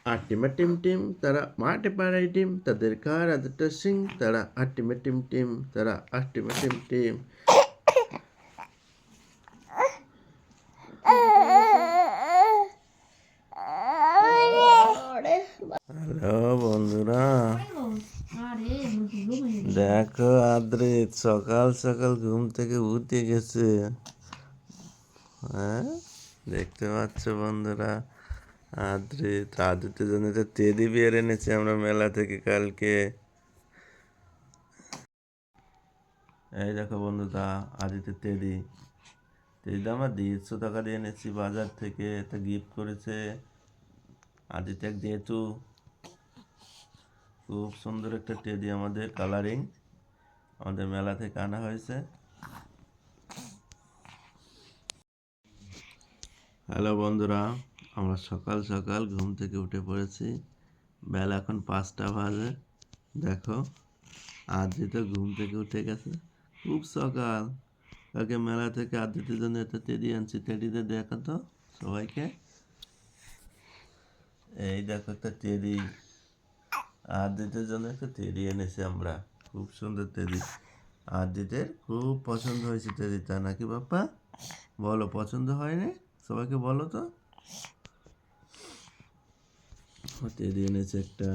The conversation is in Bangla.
আটিমা টিম টিম তারা মাঠে পাড়ায় ডিম, তাদের কার আদরটা সিং, তারা আটিমা টিম টিম, তারা আটিমা টিম টিম। হ্যালো বন্ধুরা, দেখো আদ্রিত সকাল সকাল ঘুম থেকে উঠে গেছে। হ্যাঁ, দেখতে পাচ্ছ বন্ধুরা, আদ্রিতের জন্য একটা টেডি বিয়ার এনেছি আমরা মেলা থেকে কালকে। এই দেখো বন্ধুরা, আদিত্যের টেডিটা আমরা 150 টাকা দিয়ে এনেছি বাজার থেকে। একটা গিফট করেছে আদিত্য যেহেতু। খুব সুন্দর একটা টেডি, আমাদের কালারিং, আমাদের মেলা থেকে আনা হয়েছে। হ্যালো বন্ধুরা, আমরা সকাল সকাল ঘুম থেকে উঠে পড়েছি। বেলা এখন 5টা বাজে। দেখো আদিত্য ঘুম থেকে উঠে গেছে খুব সকাল। কালকে মেলা থেকে আদিত্যের জন্য একটা টেডি আনছি। টেডিতে দেখো তো সবাইকে, এই দেখো একটা টেডি। আদিত্যের জন্য একটা টেডি এনেছি আমরা, খুব সুন্দর টেডি। আদিত্যের খুব পছন্দ হয়েছে টেডিটা, নাকি বাপ্পা? বলো পছন্দ হয়নি? সবাইকে বলো তো। টেডি এনেছে একটা।